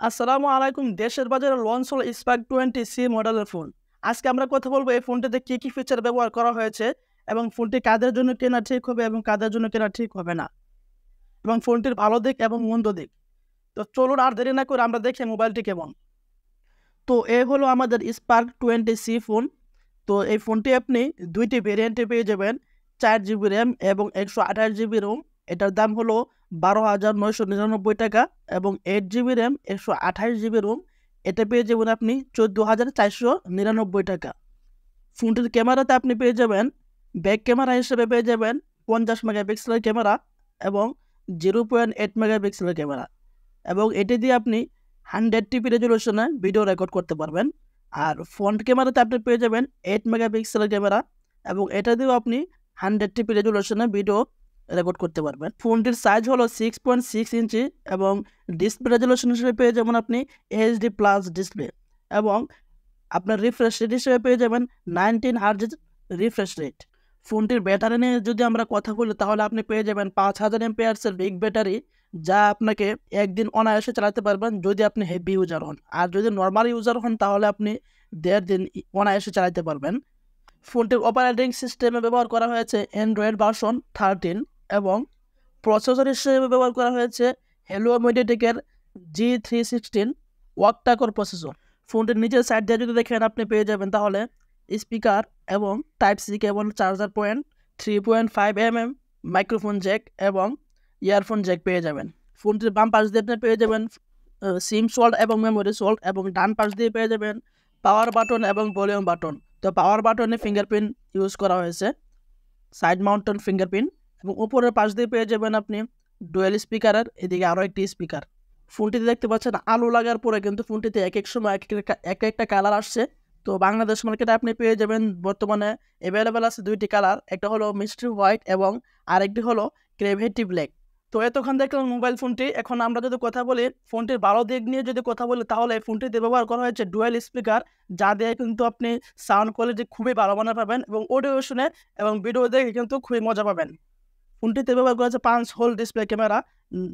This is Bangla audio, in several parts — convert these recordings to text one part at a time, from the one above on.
আসসালামু আলাইকুম। দেশের বাজারে লঞ্চ হলো স্পার্ক 20c মডেলের ফোন। আজকে আমরা কথা বলবো এই ফোনটিতে কি ফিচার ব্যবহার করা হয়েছে এবং ফোনটি কাদের জন্য কেনা ঠিক হবে এবং কাদের জন্য কেনা ঠিক হবে না, এবং ফোনটির ভালো দিক এবং মন্দ দিক। তো চলুন আর দেরি না করে আমরা দেখি মোবাইলটি কেমন। তো এ হলো আমাদের স্পার্ক 20c ফোন। তো এই ফোনটি আপনি দুইটি ভেরিয়েন্টে পেয়ে যাবেন, 4 GB র্যাম এবং 128 GB রোম। এটার দাম হলো 12,999 টাকা, এবং 8 GB র্যাম 128 GB রোম এটা পেয়ে যাবেন আপনি 14,499 টাকা। ফোনটির ক্যামেরাতে আপনি পেয়ে যাবেন ব্যাক ক্যামেরা হিসেবে পেয়ে যাবেন 50 মেগাপিক্সেলের ক্যামেরা এবং 0.8 মেগাপিক্সেলের ক্যামেরা, এবং এটি দিয়ে আপনি 100 TB রেজলিউশনে ভিডিও রেকর্ড করতে পারবেন। আর ফ্রন্ট ক্যামেরাতে আপনি পেয়ে যাবেন 8 মেগাপিক্সেলের ক্যামেরা, এবং এটা দিয়েও আপনি 100 TB রেজলিউশনে ভিডিও রেকর্ড করতে পারবেন। ফোনটির সাইজ হলো 6.6 ইঞ্চি, এবং ডিসপ্লে রেজলিউশন হিসেবে পেয়ে যাবেন আপনি HD+ ডিসপ্লে, এবং আপনার রিফ্রেশ রেট হিসেবে পেয়ে যাবেন 19 হার্জ রিফ্রেশ রেট। ফোনটির ব্যাটারি নিয়ে যদি আমরা কথা বলি তাহলে আপনি পেয়ে যাবেন 5000 mAh বিগ ব্যাটারি, যা আপনাকে একদিন অনায়াসে চালাতে পারবেন যদি আপনি হেভি ইউজার হন। আর যদি নর্মাল ইউজার হন তাহলে আপনি 1.5 দিন অনায়াসে চালাতে পারবেন। ফোনটির অপারেটিং সিস্টেমে ব্যবহার করা হয়েছে অ্যান্ড্রয়েড ভার্সন 13, এবং প্রসেসর হিসেবে ব্যবহার করা হয়েছে হেলিও মিডিয়াটেকের G316 ওয়াক্টা-কোর প্রসেসর। ফোনটির নিচের সাইড দিয়ে যদি দেখেন আপনি পেয়ে যাবেন তাহলে স্পিকার এবং type C cable, charger point, 3.5 mm microphone jack এবং ইয়ারফোন জ্যাক পেয়ে যাবেন। ফোনটির বাম পাশ দিয়ে আপনি পেয়ে যাবেন সিম সোল্ট এবং মেমোরি সোল্ট, এবং ডান পাশ দিয়ে পেয়ে যাবেন পাওয়ার বাটন এবং ভলিউম বাটন। তো পাওয়ার বাটনে ফিঙ্গারপ্রিন্ট ইউজ করা হয়েছে, সাইড মাউন্টেন ফিঙ্গারপ্রিন্ট, এবং উপরের পাশ দিয়ে পেয়ে যাবেন আপনি ডুয়েল স্পিকারের এদিকে আরও একটি স্পিকার। ফোনটিতে দেখতে পাচ্ছেন আলো লাগার পরে কিন্তু ফোনটিতে এক এক সময় এক একটা কালার আসছে। তো বাংলাদেশ মার্কেটে আপনি পেয়ে যাবেন বর্তমানে অ্যাভেলেবেল আছে দুইটি কালার, একটা হলো মিস্ট্রি হোয়াইট এবং আরেকটি হলো গ্রেভিটি ব্ল্যাক। তো এতক্ষণ দেখলাম মোবাইল ফোনটি। এখন আমরা যদি কথা বলি ফোনটির ভালো দিক নিয়ে যদি কথা বলি তাহলে ফোনটিতে ব্যবহার করা হয়েছে ডুয়েল স্পিকার, যা দিয়ে কিন্তু আপনি সাউন্ড কোয়ালিটি খুবই ভালো মানের পাবেন, এবং অডিও শুনে এবং ভিডিও দেখে কিন্তু খুবই মজা পাবেন। ফোনটিতে ব্যবহার করা হয়েছে 5 হোল ডিসপ্লে ক্যামেরা,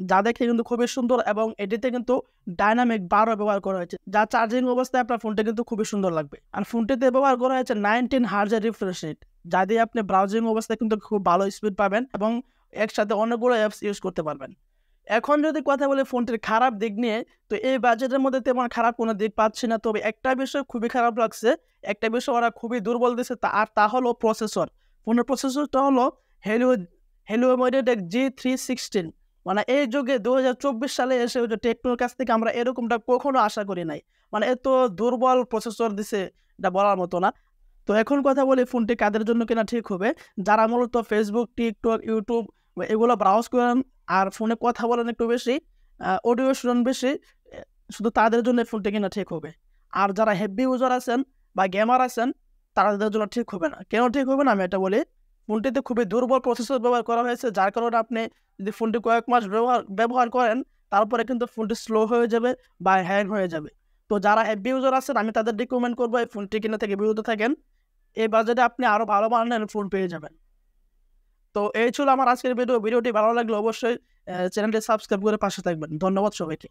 যা দেখে কিন্তু খুবই সুন্দর, এবং এটিতে কিন্তু ডাইনামিক বারও ব্যবহার করা হয়েছে, যা চার্জিং অবস্থায় আপনার ফোনটি কিন্তু খুবই সুন্দর লাগবে। আর ফোনটিতে ব্যবহার করা হয়েছে 19 হার্জের রিফ্রেশ রেট, যা দিয়ে আপনি ব্রাউজিং অবস্থায় কিন্তু খুব ভালো স্পিড পাবেন এবং একসাথে অনেকগুলো অ্যাপস ইউজ করতে পারবেন। এখন যদি কথা বলি ফোনটির খারাপ দিক নিয়ে, তো এই বাজেটের মধ্যে তেমন খারাপ কোনো দিক পাচ্ছি না। তবে একটা বিষয় খুবই খারাপ লাগছে, একটা বিষয় ওরা খুবই দুর্বল দিচ্ছে, তা হলো প্রসেসর। ফোনের প্রসেসরটা হলো হেলিও মিডিয়াটেক G316। মানে এই যুগে 2024 সালে এসে ওই যে টেকনোর কাছ থেকে আমরা এরকমটা কখনো আশা করি নাই। মানে এত দুর্বল প্রসেসর দিছে, এটা বলার মতো না। তো এখন কথা বলি ফোনটি কাদের জন্য কেনা ঠিক হবে। যারা মূলত ফেসবুক, টিকটক, ইউটিউব এগুলো ব্রাউজ করেন আর ফোনে কথা বলেন একটু বেশি, অডিও শুনেন বেশি, শুধু তাদের জন্য ফোনটি কেনা ঠিক হবে। আর যারা হেভি ইউজার আছেন বা গেমার আছেন তাদের জন্য ঠিক হবে না। কেন ঠিক হবে না আমি এটা বলি। ফোনটিতে খুবই দুর্বল প্রসেসর ব্যবহার করা হয়েছে, যার কারণে আপনি যদি ফোনটি কয়েক মাস ব্যবহার করেন তারপরে কিন্তু ফোনটি স্লো হয়ে যাবে বা হ্যাং হয়ে যাবে। তো যারা হেভি ইউজার আছেন আমি তাদের রিকমেন্ড করবো এই ফোনটি কিনা থেকে বিরত থাকেন। এই বাজেটে আপনি আরও ভালো মানের ফোন পেয়ে যাবেন। তো এই ছিল আমার আজকের ভিডিওটি ভালো লাগলে অবশ্যই চ্যানেলটি সাবস্ক্রাইব করে পাশে থাকবেন। ধন্যবাদ সবাইকে।